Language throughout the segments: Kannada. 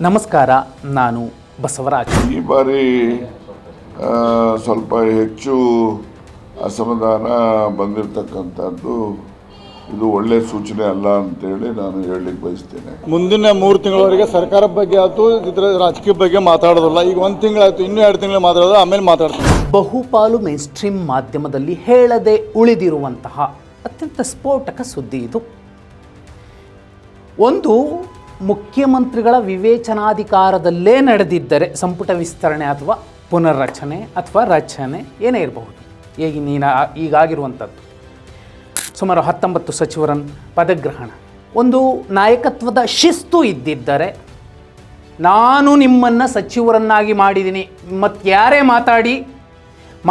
ನಮಸ್ಕಾರ, ನಾನು ಬಸವರಾಜ್. ಈ ಬಾರಿ ಸ್ವಲ್ಪ ಹೆಚ್ಚು ಅಸಮಾಧಾನ ಬಂದಿರತಕ್ಕಂಥದ್ದು ಇದು ಒಳ್ಳೆಯ ಸೂಚನೆ ಅಲ್ಲ ಅಂತೇಳಿ ನಾನು ಹೇಳಲಿಕ್ಕೆ ಬಯಸ್ತೇನೆ. ಮುಂದಿನ 3 ತಿಂಗಳವರೆಗೆ ಸರ್ಕಾರ ಬಗ್ಗೆ ಆಯ್ತು, ಇದರ ರಾಜಕೀಯ ಬಗ್ಗೆ ಮಾತಾಡೋದಿಲ್ಲ. ಈಗ 1 ತಿಂಗಳಾಯ್ತು, ಇನ್ನೂ 2 ತಿಂಗಳು ಮಾತಾಡೋದು, ಆಮೇಲೆ ಮಾತಾಡ್ತೀನಿ. ಬಹುಪಾಲು ಮೇನ್ ಸ್ಟ್ರೀಮ್ ಮಾಧ್ಯಮದಲ್ಲಿ ಹೇಳದೆ ಉಳಿದಿರುವಂತಹ ಅತ್ಯಂತ ಸ್ಫೋಟಕ ಸುದ್ದಿ ಇದು. ಒಂದು ಮುಖ್ಯಮಂತ್ರಿಗಳ ವಿವೇಚನಾಧಿಕಾರದಲ್ಲೇ ನಡೆದಿದ್ದರೆ ಸಂಪುಟ ವಿಸ್ತರಣೆ ಅಥವಾ ಪುನರ್ರಚನೆ ಅಥವಾ ರಚನೆ ಏನೇ ಇರಬಹುದು, ಈಗಾಗಿರುವಂಥದ್ದು ಸುಮಾರು 19 ಸಚಿವರ ಪದಗ್ರಹಣ, ಒಂದು ನಾಯಕತ್ವದ ಶಿಸ್ತು ಇದ್ದಿದ್ದರೆ ನಾನು ನಿಮ್ಮನ್ನು ಸಚಿವರನ್ನಾಗಿ ಮಾಡಿದ್ದೀನಿ, ಮತ್ತು ಯಾರೇ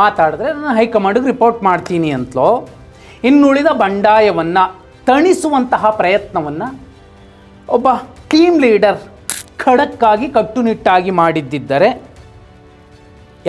ಮಾತಾಡಿದ್ರೆ ನಾನು ಹೈಕಮಾಂಡ್ಗೆ ರಿಪೋರ್ಟ್ ಮಾಡ್ತೀನಿ ಅಂತಲೋ ಇನ್ನುಳಿದ ಬಂಡಾಯವನ್ನು ತಣಿಸುವಂತಹ ಪ್ರಯತ್ನವನ್ನು ಒಬ್ಬ ಟೀಮ್ ಲೀಡರ್ ಖಡಕ್ಕಾಗಿ ಕಟ್ಟುನಿಟ್ಟಾಗಿ ಮಾಡಿದ್ದಿದ್ದರೆ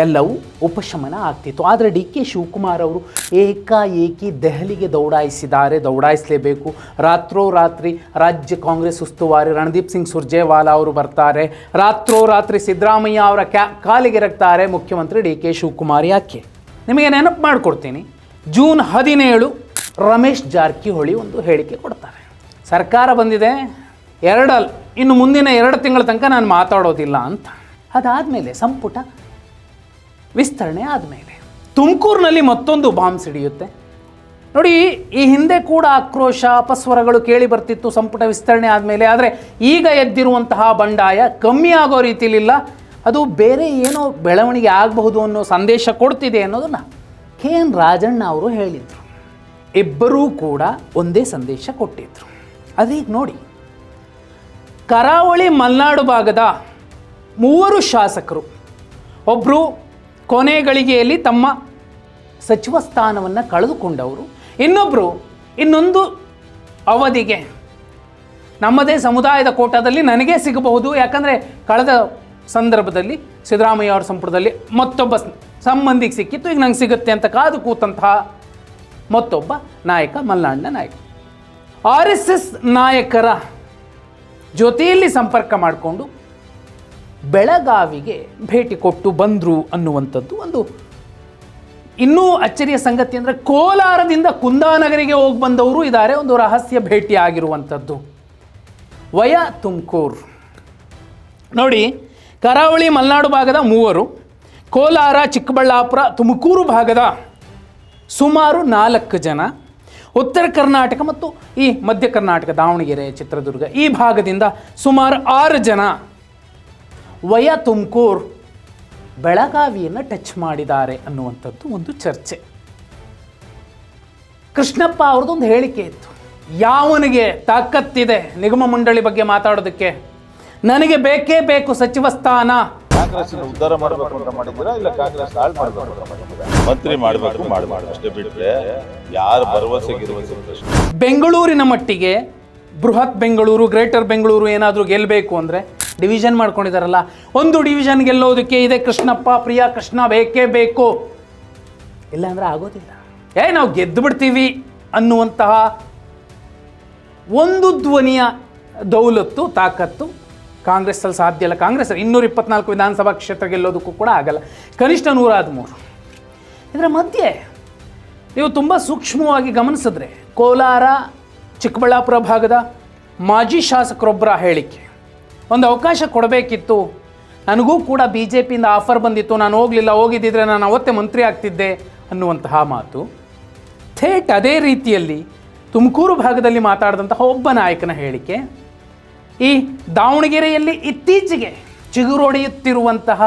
ಎಲ್ಲವೂ ಉಪಶಮನ ಆಗ್ತಿತ್ತು. ಆದರೆ ಡಿ ಕೆ ಶಿವಕುಮಾರ್ ಅವರು ಏಕಾಏಕಿ ದೆಹಲಿಗೆ ದೌಡಾಯಿಸಲೇಬೇಕು. ರಾತ್ರೋರಾತ್ರಿ ರಾಜ್ಯ ಕಾಂಗ್ರೆಸ್ ಉಸ್ತುವಾರಿ ರಣದೀಪ್ ಸಿಂಗ್ ಸುರ್ಜೇವಾಲಾ ಅವರು ಬರ್ತಾರೆ, ರಾತ್ರೋರಾತ್ರಿ ಸಿದ್ದರಾಮಯ್ಯ ಅವರ ಕಾಲಿಗೆ ರಕ್ತಾರೆ ಮುಖ್ಯಮಂತ್ರಿ ಡಿ ಕೆ ಶಿವಕುಮಾರ್. ಯಾಕೆ? ನಿಮಗೆ ನೆನಪು ಮಾಡಿಕೊಡ್ತೀನಿ. ಜೂನ್ 17 ರಮೇಶ್ ಜಾರಕಿಹೊಳಿ ಒಂದು ಹೇಳಿಕೆ ಕೊಡ್ತಾರೆ, ಸರ್ಕಾರ ಬಂದಿದೆ 2 ಇನ್ನು ಮುಂದಿನ 2 ತಿಂಗಳ ತನಕ ನಾನು ಮಾತಾಡೋದಿಲ್ಲ ಅಂತ. ಅದಾದಮೇಲೆ ಸಂಪುಟ ವಿಸ್ತರಣೆ ಆದಮೇಲೆ ತುಮಕೂರಿನಲ್ಲಿ ಮತ್ತೊಂದು ಬಾಂಬ್ ಸಿಡಿಯುತ್ತೆ ನೋಡಿ. ಈ ಹಿಂದೆ ಕೂಡ ಆಕ್ರೋಶ ಅಪಸ್ವರಗಳು ಕೇಳಿ ಬರ್ತಿತ್ತು ಸಂಪುಟ ವಿಸ್ತರಣೆ ಆದಮೇಲೆ. ಆದರೆ ಈಗ ಎದ್ದಿರುವಂತಹ ಬಂಡಾಯ ಕಮ್ಮಿ ಆಗೋ ರೀತಿಲಿಲ್ಲ, ಅದು ಬೇರೆ ಏನೋ ಬೆಳವಣಿಗೆ ಆಗಬಹುದು ಅನ್ನೋ ಸಂದೇಶ ಕೊಡ್ತಿದೆ ಅನ್ನೋದನ್ನು ಕೆ ಎನ್ ರಾಜಣ್ಣ ಅವರು ಹೇಳಿದರು. ಇಬ್ಬರೂ ಕೂಡ ಒಂದೇ ಸಂದೇಶ ಕೊಟ್ಟಿದ್ರು. ಅದೀಗ ನೋಡಿ, ಕರಾವಳಿ ಮಲೆನಾಡು ಭಾಗದ 3 ಶಾಸಕರು, ಒಬ್ಬರು ಕೊನೆ ಗಳಿಗೆಯಲ್ಲಿ ತಮ್ಮ ಸಚಿವ ಸ್ಥಾನವನ್ನು ಕಳೆದುಕೊಂಡವರು, ಇನ್ನೊಬ್ಬರು ಇನ್ನೊಂದು ಅವಧಿಗೆ ನಮ್ಮದೇ ಸಮುದಾಯದ ಕೋಟಾದಲ್ಲಿ ನನಗೇ ಸಿಗಬಹುದು, ಯಾಕಂದರೆ ಕಳೆದ ಸಂದರ್ಭದಲ್ಲಿ ಸಿದ್ದರಾಮಯ್ಯ ಅವರ ಸಂಪುಟದಲ್ಲಿ ಮತ್ತೊಬ್ಬ ಸಂಬಂಧಿಗೆ ಸಿಕ್ಕಿತ್ತು, ಈಗ ನಂಗೆ ಸಿಗುತ್ತೆ ಅಂತ ಕಾದು ಕೂತಂತಹ ಮತ್ತೊಬ್ಬ ನಾಯಕ, ಮಲೆನಾಡಿನ ನಾಯಕ. RSS ನಾಯಕರ ಜೊತೆಯಲ್ಲಿ ಸಂಪರ್ಕ ಮಾಡಿಕೊಂಡು ಬೆಳಗಾವಿಗೆ ಭೇಟಿ ಕೊಟ್ಟು ಬಂದರು ಅನ್ನುವಂಥದ್ದು ಒಂದು. ಇನ್ನೂ ಅಚ್ಚರಿಯ ಸಂಗತಿ ಅಂದರೆ ಕೋಲಾರದಿಂದ ಕುಂದಾನಗರಿಗೆ ಹೋಗಿ ಬಂದವರು ಇದ್ದಾರೆ, ಒಂದು ರಹಸ್ಯ ಭೇಟಿ ಆಗಿರುವಂಥದ್ದು ವಯಾ ತುಮಕೂರು. ನೋಡಿ, ಕರಾವಳಿ ಮಲೆನಾಡು ಭಾಗದ 3, ಕೋಲಾರ, ಚಿಕ್ಕಬಳ್ಳಾಪುರ, ತುಮಕೂರು ಭಾಗದ ಸುಮಾರು 4 ಜನ, ಉತ್ತರ ಕರ್ನಾಟಕ ಮತ್ತು ಈ ಮಧ್ಯ ಕರ್ನಾಟಕ ದಾವಣಗೆರೆ, ಚಿತ್ರದುರ್ಗ ಈ ಭಾಗದಿಂದ ಸುಮಾರು 6 ಜನ ವಯಾ ತುಮಕೂರು ಬೆಳಗಾವಿಯನ್ನು ಟಚ್ ಮಾಡಿದ್ದಾರೆ ಅನ್ನುವಂಥದ್ದು ಒಂದು ಚರ್ಚೆ. ಕೃಷ್ಣಪ್ಪ ಅವ್ರದ್ದೊಂದು ಹೇಳಿಕೆ ಇತ್ತು, ಯಾವನಿಗೆ ತಾಕತ್ತಿದೆ ನಿಗಮ ಮಂಡಳಿ ಬಗ್ಗೆ ಮಾತಾಡೋದಕ್ಕೆ, ನನಗೆ ಬೇಕೇ ಬೇಕು ಸಚಿವ ಸ್ಥಾನ. ಕಾಂಗ್ರೆಸ್ ಉದ್ಧಾರ ಮಾಡಬೇಕು ಅಂತ ಮಾಡಿದ್ದೀರಾ, ಇಲ್ಲ ಕಾಂಗ್ರೆಸ್ ಹಾಳು ಮಾಡಬೇಕು ಅಂತ ಮಾಡಿದ್ದೀರಾ? ಮಂತ್ರಿ ಮಾಡಬೇಕು ಅಷ್ಟೇ ಬಿಟ್ಟರೆ ಯಾರು ಭರವಸೆಗಿರುವ ಪ್ರಶ್ನೆ. ಬೆಂಗಳೂರಿನ ಮಟ್ಟಿಗೆ ಬೃಹತ್ ಬೆಂಗಳೂರು, ಗ್ರೇಟರ್ ಬೆಂಗಳೂರು ಏನಾದರೂ ಗೆಲ್ಲಬೇಕು ಅಂದರೆ ಡಿವಿಷನ್ ಮಾಡ್ಕೊಂಡಿದ್ದಾರಲ್ಲ, ಒಂದು ಡಿವಿಷನ್ ಗೆಲ್ಲೋದಕ್ಕೆ ಇದೆ ಕೃಷ್ಣಪ್ಪ, ಪ್ರಿಯಾ ಕೃಷ್ಣ ಬೇಕೇ ಬೇಕು, ಇಲ್ಲಾಂದರೆ ಆಗೋದಿಲ್ಲ. ನಾವು ಗೆದ್ದು ಬಿಡ್ತೀವಿ ಅನ್ನುವಂತಹ ಒಂದು ಧ್ವನಿಯ ದೌಲತ್ತು, ತಾಕತ್ತು ಕಾಂಗ್ರೆಸ್ಸಲ್ಲಿ ಸಾಧ್ಯ ಇಲ್ಲ. ಕಾಂಗ್ರೆಸ್ 224 ವಿಧಾನಸಭಾ ಕ್ಷೇತ್ರ ಗೆಲ್ಲೋದಕ್ಕೂ ಕೂಡ ಆಗಲ್ಲ, ಕನಿಷ್ಠ 113. ಇದರ ಮಧ್ಯೆ ನೀವು ತುಂಬ ಸೂಕ್ಷ್ಮವಾಗಿ ಗಮನಿಸಿದ್ರೆ ಕೋಲಾರ, ಚಿಕ್ಕಬಳ್ಳಾಪುರ ಭಾಗದ ಮಾಜಿ ಶಾಸಕರೊಬ್ಬರ ಹೇಳಿಕೆ, ಒಂದು ಅವಕಾಶ ಕೊಡಬೇಕಿತ್ತು, ನನಗೂ ಕೂಡ BJPಯಿಂದ ಆಫರ್ ಬಂದಿತ್ತು, ನಾನು ಹೋಗಿದ್ದಿದ್ರೆ ನಾನು ಅವತ್ತೇ ಮಂತ್ರಿ ಆಗ್ತಿದ್ದೆ ಅನ್ನುವಂತಹ ಮಾತು. ಥೇಟ್ ಅದೇ ರೀತಿಯಲ್ಲಿ ತುಮಕೂರು ಭಾಗದಲ್ಲಿ ಮಾತಾಡಿದಂತಹ ಒಬ್ಬ ನಾಯಕನ ಹೇಳಿಕೆ, ಈ ದಾವಣಗೆರೆಯಲ್ಲಿ ಇತ್ತೀಚೆಗೆ ಚಿಗುರೊಡೆಯುತ್ತಿರುವಂತಹ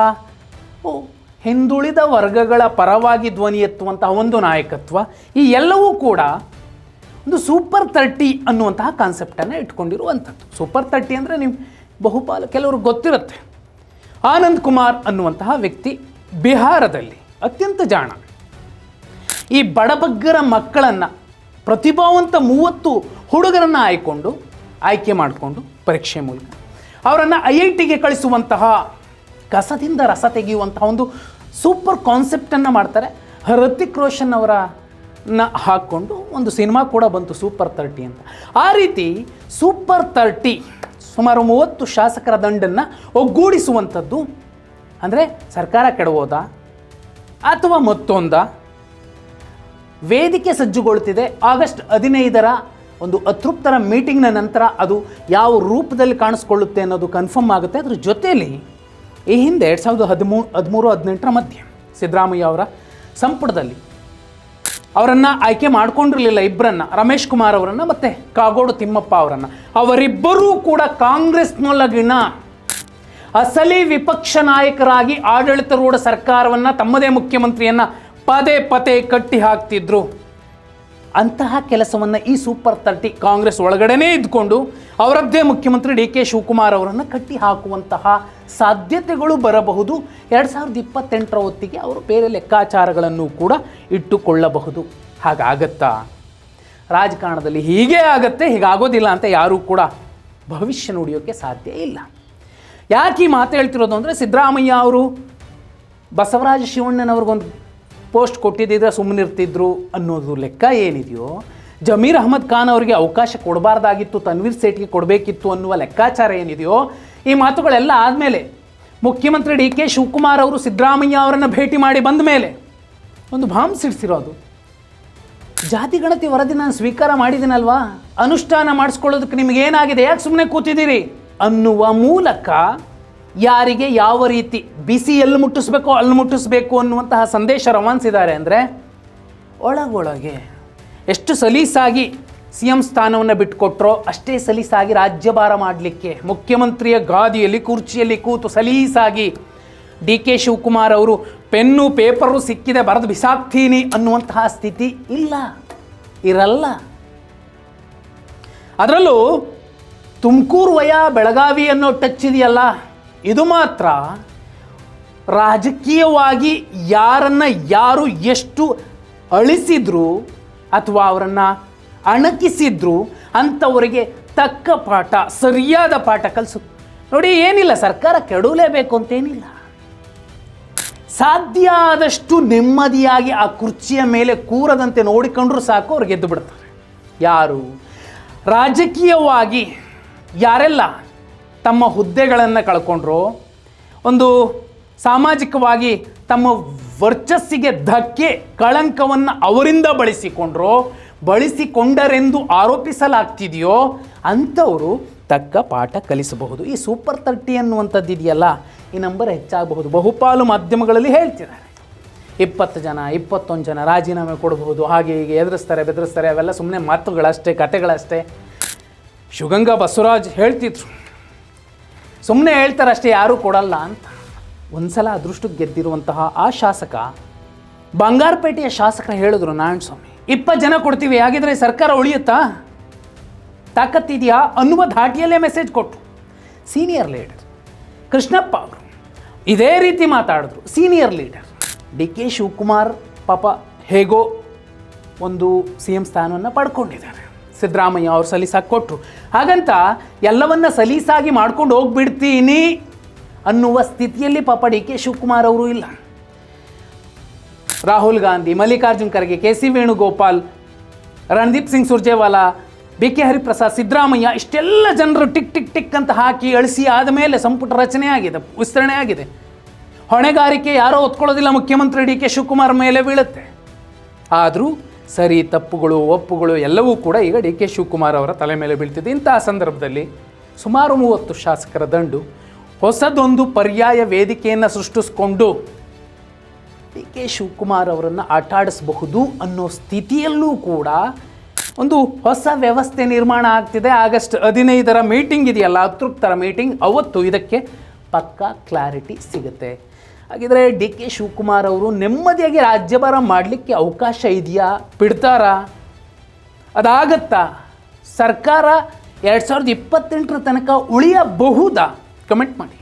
ಹಿಂದುಳಿದ ವರ್ಗಗಳ ಪರವಾಗಿ ಧ್ವನಿ ಎತ್ತುವಂತಹ ಒಂದು ನಾಯಕತ್ವ, ಈ ಎಲ್ಲವೂ ಕೂಡ ಒಂದು ಸೂಪರ್ 30 ಅನ್ನುವಂತಹ ಕಾನ್ಸೆಪ್ಟನ್ನು ಇಟ್ಕೊಂಡಿರುವಂಥದ್ದು. ಸೂಪರ್ 30 ಅಂದರೆ ನೀವು ಬಹುಪಾಲು ಕೆಲವ್ರಿಗೆ ಗೊತ್ತಿರುತ್ತೆ. ಆನಂದ್ ಕುಮಾರ್ ಅನ್ನುವಂತಹ ವ್ಯಕ್ತಿ ಬಿಹಾರದಲ್ಲಿ ಅತ್ಯಂತ ಜಾಣ, ಈ ಬಡಬಗ್ಗರ ಮಕ್ಕಳನ್ನು, ಪ್ರತಿಭಾವಂತ 30 ಹುಡುಗರನ್ನು ಆಯ್ಕೆ ಮಾಡಿಕೊಂಡು ಪರೀಕ್ಷೆ ಮೂಲಕ ಅವರನ್ನು IITಗೆ ಕಳಿಸುವಂತಹ, ಕಸದಿಂದ ರಸ ತೆಗೆಯುವಂತಹ ಒಂದು ಸೂಪರ್ ಕಾನ್ಸೆಪ್ಟನ್ನು ಮಾಡ್ತಾರೆ. ಹೃತಿಕ್ ರೋಷನ್ ಅವರ ಹಾಕ್ಕೊಂಡು ಒಂದು ಸಿನಿಮಾ ಕೂಡ ಬಂತು ಸೂಪರ್ 30 ಅಂತ. ಆ ರೀತಿ ಸೂಪರ್ 30 ಸುಮಾರು 30 ಶಾಸಕರ ದಂಡನ್ನು ಒಗ್ಗೂಡಿಸುವಂಥದ್ದು. ಅಂದರೆ ಸರ್ಕಾರ ಕೆಡವೋದಾ ಅಥವಾ ಮತ್ತೊಂದಾ? ವೇದಿಕೆ ಸಜ್ಜುಗೊಳ್ತಿದೆ. ಆಗಸ್ಟ್ 15ರ ಒಂದು ಅತೃಪ್ತರ ಮೀಟಿಂಗ್ನ ನಂತರ ಅದು ಯಾವ ರೂಪದಲ್ಲಿ ಕಾಣಿಸ್ಕೊಳ್ಳುತ್ತೆ ಅನ್ನೋದು ಕನ್ಫರ್ಮ್ ಆಗುತ್ತೆ. ಅದ್ರ ಜೊತೆಯಲ್ಲಿ ಈ ಹಿಂದೆ 2013-18 ಮಧ್ಯೆ ಸಿದ್ದರಾಮಯ್ಯ ಅವರ ಸಂಪುಟದಲ್ಲಿ ಅವರನ್ನು ಆಯ್ಕೆ ಮಾಡ್ಕೊಂಡಿರಲಿಲ್ಲ, ಇಬ್ಬರನ್ನು, ರಮೇಶ್ ಕುಮಾರ್ ಅವರನ್ನು ಮತ್ತು ಕಾಗೋಡು ತಿಮ್ಮಪ್ಪ ಅವರನ್ನು. ಅವರಿಬ್ಬರೂ ಕೂಡ ಕಾಂಗ್ರೆಸ್ನೊಳಗಿನ ಅಸಲಿ ವಿಪಕ್ಷ ನಾಯಕರಾಗಿ ಆಡಳಿತಾರೂಢ ಸರ್ಕಾರವನ್ನು, ತಮ್ಮದೇ ಮುಖ್ಯಮಂತ್ರಿಯನ್ನು ಪದೇ ಪದೇ ಕಟ್ಟಿ ಹಾಕ್ತಿದ್ರು. ಅಂತಹ ಕೆಲಸವನ್ನು ಈ ಸೂಪರ್ 30 ಕಾಂಗ್ರೆಸ್ ಒಳಗಡೆನೇ ಇದ್ಕೊಂಡು ಅವರದ್ದೇ ಮುಖ್ಯಮಂತ್ರಿ ಡಿ ಕೆ ಶಿವಕುಮಾರ್ ಅವರನ್ನು ಕಟ್ಟಿ ಹಾಕುವಂತಹ ಸಾಧ್ಯತೆಗಳು ಬರಬಹುದು. 2028ರ ಹೊತ್ತಿಗೆ ಅವರು ಬೇರೆ ಲೆಕ್ಕಾಚಾರಗಳನ್ನು ಕೂಡ ಇಟ್ಟುಕೊಳ್ಳಬಹುದು. ಹಾಗಾಗತ್ತಾ? ರಾಜಕಾರಣದಲ್ಲಿ ಹೀಗೇ ಆಗತ್ತೆ, ಹೀಗಾಗೋದಿಲ್ಲ ಅಂತ ಯಾರೂ ಕೂಡ ಭವಿಷ್ಯ ನುಡಿಯೋಕ್ಕೆ ಸಾಧ್ಯ ಇಲ್ಲ. ಯಾಕೆ ಈ ಮಾತು ಹೇಳ್ತಿರೋದು ಅಂದರೆ, ಸಿದ್ದರಾಮಯ್ಯ ಅವರು ಬಸವರಾಜ ಶಿವಣ್ಣನವ್ರಿಗೊಂದು ಪೋಸ್ಟ್ ಕೊಟ್ಟಿದ್ದಿದ್ರೆ ಸುಮ್ಮನಿರ್ತಿದ್ರು ಅನ್ನೋದು ಲೆಕ್ಕ ಏನಿದೆಯೋ, ಜಮೀರ್ ಅಹ್ಮದ್ ಖಾನ್ ಅವರಿಗೆ ಅವಕಾಶ ಕೊಡಬಾರ್ದಾಗಿತ್ತು, ತನ್ವೀರ್ ಸೇಠ್ಗೆ ಕೊಡಬೇಕಿತ್ತು ಅನ್ನುವ ಲೆಕ್ಕಾಚಾರ ಏನಿದೆಯೋ, ಈ ಮಾತುಗಳೆಲ್ಲ ಆದಮೇಲೆ ಮುಖ್ಯಮಂತ್ರಿ ಡಿ ಕೆ ಶಿವಕುಮಾರ್ ಅವರು ಸಿದ್ದರಾಮಯ್ಯ ಅವರನ್ನು ಭೇಟಿ ಮಾಡಿ ಬಂದ ಮೇಲೆ ಒಂದು ಬಾಂಬ್ ಸಿಡಿಸಿರೋದು. ಜಾತಿ ಗಣತಿ ವರದಿ ನಾನು ಸ್ವೀಕಾರ ಮಾಡಿದ್ದೀನಲ್ವಾ, ಅನುಷ್ಠಾನ ಮಾಡಿಸ್ಕೊಳ್ಳೋದಕ್ಕೆ ನಿಮಗೇನಾಗಿದೆ, ಯಾಕೆ ಸುಮ್ಮನೆ ಕೂತಿದ್ದೀರಿ ಅನ್ನುವ ಮೂಲಕ ಯಾರಿಗೆ ಯಾವ ರೀತಿ ಬಿಸಿ ಎಲ್ಲಿ ಮುಟ್ಟಿಸ್ಬೇಕೋ ಅಲ್ಲಿ ಮುಟ್ಟಿಸ್ಬೇಕು ಅನ್ನುವಂತಹ ಸಂದೇಶ ರವಾನಿಸಿದ್ದಾರೆ. ಅಂದರೆ ಒಳಗೊಳಗೆ ಎಷ್ಟು ಸಲೀಸಾಗಿ CM ಸ್ಥಾನವನ್ನು ಬಿಟ್ಟುಕೊಟ್ರೋ ಅಷ್ಟೇ ಸಲೀಸಾಗಿ ರಾಜ್ಯಭಾರ ಮಾಡಲಿಕ್ಕೆ ಮುಖ್ಯಮಂತ್ರಿಯ ಗಾದಿಯಲ್ಲಿ ಕುರ್ಚಿಯಲ್ಲಿ ಕೂತು ಸಲೀಸಾಗಿ ಡಿ ಕೆ ಶಿವಕುಮಾರ್ ಅವರು ಪೆನ್ನು ಪೇಪರು ಸಿಕ್ಕಿದೆ ಬರೆದು ಬಿಸಾಕ್ತೀನಿ ಅನ್ನುವಂತಹ ಸ್ಥಿತಿ ಇರಲ್ಲ. ಅದರಲ್ಲೂ ತುಮಕೂರು ವಯ ಬೆಳಗಾವಿ ಅನ್ನೋ ಟಚ್ ಇದೆಯಲ್ಲ, ಇದು ಮಾತ್ರ ರಾಜಕೀಯವಾಗಿ ಯಾರು ಎಷ್ಟು ಅಳಿಸಿದ್ರು ಅಥವಾ ಅವರನ್ನು ಅಣಕಿಸಿದ್ರು ಅಂಥವರಿಗೆ ತಕ್ಕ ಪಾಠ, ಸರಿಯಾದ ಪಾಠ ಕಲಿಸು. ನೋಡಿ, ಏನಿಲ್ಲ, ಸರ್ಕಾರ ಕೆಡವಲೇಬೇಕು ಅಂತೇನಿಲ್ಲ. ಸಾಧ್ಯ ಆದಷ್ಟು ನೆಮ್ಮದಿಯಾಗಿ ಆ ಕುರ್ಚಿಯ ಮೇಲೆ ಕೂರದಂತೆ ನೋಡಿಕೊಂಡ್ರೂ ಸಾಕು, ಅವ್ರು ಗೆದ್ದು ಬಿಡ್ತಾರೆ. ಯಾರು ರಾಜಕೀಯವಾಗಿ ಯಾರೆಲ್ಲ ತಮ್ಮ ಹುದ್ದೆಗಳನ್ನು ಕಳ್ಕೊಂಡ್ರೋ, ಒಂದು ಸಾಮಾಜಿಕವಾಗಿ ತಮ್ಮ ವರ್ಚಸ್ಸಿಗೆ ಧಕ್ಕೆ ಕಳಂಕವನ್ನು ಅವರಿಂದ ಬಳಸಿಕೊಂಡರೆಂದು ಆರೋಪಿಸಲಾಗ್ತಿದೆಯೋ ಅಂಥವರು ತಕ್ಕ ಪಾಠ ಕಲಿಸಬಹುದು. ಈ ಸೂಪರ್ 30 ಅನ್ನುವಂಥದ್ದು ಇದೆಯಲ್ಲ, ಈ ನಂಬರ್ ಹೆಚ್ಚಾಗಬಹುದು. ಬಹುಪಾಲು ಮಾಧ್ಯಮಗಳಲ್ಲಿ ಹೇಳ್ತಿದ್ದಾರೆ 20 ಜನ 21 ಜನ ರಾಜೀನಾಮೆ ಕೊಡಬಹುದು, ಹಾಗೆ ಹೀಗೆ ಬೆದರಿಸ್ತಾರೆ. ಅವೆಲ್ಲ ಸುಮ್ಮನೆ ಮಾತುಗಳಷ್ಟೇ, ಕತೆಗಳಷ್ಟೇ. ಶಿವಗಂಗಾ ಬಸವರಾಜ್ ಹೇಳ್ತಿದ್ರು, ಸುಮ್ಮನೆ ಹೇಳ್ತಾರಷ್ಟೇ, ಯಾರೂ ಕೊಡಲ್ಲ ಅಂತ. ಒಂದು ಸಲ ಅದೃಷ್ಟಕ್ಕೆ ಗೆದ್ದಿರುವಂತಹ ಆ ಶಾಸಕ, ಬಂಗಾರಪೇಟೆಯ ಶಾಸಕರು ಹೇಳಿದ್ರು, ನಾರಾಯಣ ಸ್ವಾಮಿ 20 ಜನ ಕೊಡ್ತೀವಿ, ಹಾಗಿದ್ರೆ ಸರ್ಕಾರ ಉಳಿಯುತ್ತಾ, ತಾಕತ್ತಿದೆಯಾ ಅನ್ನುವ ಧಾಟಿಯಲ್ಲೇ ಮೆಸೇಜ್ ಕೊಟ್ಟರು. ಸೀನಿಯರ್ ಲೀಡರ್ ಕೃಷ್ಣಪ್ಪ ಅವರು ಇದೇ ರೀತಿ ಮಾತಾಡಿದ್ರು. Senior leader D K Shivakumar ಪಾಪ ಹೇಗೋ ಒಂದು CM ಸ್ಥಾನವನ್ನು ಪಡ್ಕೊಂಡಿದ್ದಾರೆ, ಸಿದ್ದರಾಮಯ್ಯ ಅವರು ಸಲೀಸಾಗಿ ಕೊಟ್ಟರು. ಹಾಗಂತ ಎಲ್ಲವನ್ನ ಸಲೀಸಾಗಿ ಮಾಡ್ಕೊಂಡು ಹೋಗ್ಬಿಡ್ತೀನಿ ಅನ್ನುವ ಸ್ಥಿತಿಯಲ್ಲಿ ಪಾಪ ಡಿ ಕೆ ಶಿವಕುಮಾರ್ ಅವರು ಇಲ್ಲ. ರಾಹುಲ್ ಗಾಂಧಿ, ಮಲ್ಲಿಕಾರ್ಜುನ್ ಖರ್ಗೆ, KC ವೇಣುಗೋಪಾಲ್, ರಣದೀಪ್ ಸಿಂಗ್ ಸುರ್ಜೇವಾಲಾ, BK ಹರಿಪ್ರಸಾದ್, ಸಿದ್ದರಾಮಯ್ಯ, ಇಷ್ಟೆಲ್ಲ ಜನರು ಟಿಕ್ ಟಿಕ್ ಟಿಕ್ ಅಂತ ಹಾಕಿ ಅಳಿಸಿ ಆದಮೇಲೆ ಸಂಪುಟ ರಚನೆ ಆಗಿದೆ, ವಿಸ್ತರಣೆ ಆಗಿದೆ. ಹೊಣೆಗಾರಿಕೆ ಯಾರೋ ಹೊತ್ಕೊಳ್ಳೋದಿಲ್ಲ, ಮುಖ್ಯಮಂತ್ರಿ ಡಿ ಕೆ ಶಿವಕುಮಾರ್ ಮೇಲೆ ಬೀಳುತ್ತೆ. ಆದರೂ ಸರಿ ತಪ್ಪುಗಳು ಒಪ್ಪುಗಳು ಎಲ್ಲವೂ ಕೂಡ ಈಗ ಡಿ ಕೆ ಶಿವಕುಮಾರ್ ಅವರ ತಲೆ ಮೇಲೆ ಬೀಳ್ತಿದೆ. ಇಂತಹ ಸಂದರ್ಭದಲ್ಲಿ ಸುಮಾರು 30 ಶಾಸಕರ ದಂಡು ಹೊಸದೊಂದು ಪರ್ಯಾಯ ವೇದಿಕೆಯನ್ನು ಸೃಷ್ಟಿಸಿಕೊಂಡು ಡಿ ಕೆ ಶಿವಕುಮಾರ್ ಅವರನ್ನು ಆಟಾಡಿಸಬಹುದು ಅನ್ನೋ ಸ್ಥಿತಿಯಲ್ಲೂ ಕೂಡ ಒಂದು ಹೊಸ ವ್ಯವಸ್ಥೆ ನಿರ್ಮಾಣ ಆಗ್ತಿದೆ. ಆಗಸ್ಟ್ 15ರ ಮೀಟಿಂಗ್ ಇದೆಯಲ್ಲ, ಅತೃಪ್ತರ ಮೀಟಿಂಗ್, ಅವತ್ತು ಇದಕ್ಕೆ ಪಕ್ಕಾ ಕ್ಲಾರಿಟಿ ಸಿಗುತ್ತೆ. ಹಾಗಿದ್ರೆ ಡಿ ಕೆ ಶಿವಕುಮಾರ್ ಅವರು ನೆಮ್ಮದಿಯಾಗಿ ರಾಜ್ಯಭಾರ ಮಾಡಲಿಕ್ಕೆ ಅವಕಾಶ ಇದೆಯಾ, ಬಿಡ್ತಾರಾ, ಅದಾಗತ್ತಾ, ಸರ್ಕಾರ 2028ರ ತನಕ ಉಳಿಯಬಹುದಾ? ಕಮೆಂಟ್ ಮಾಡಿ.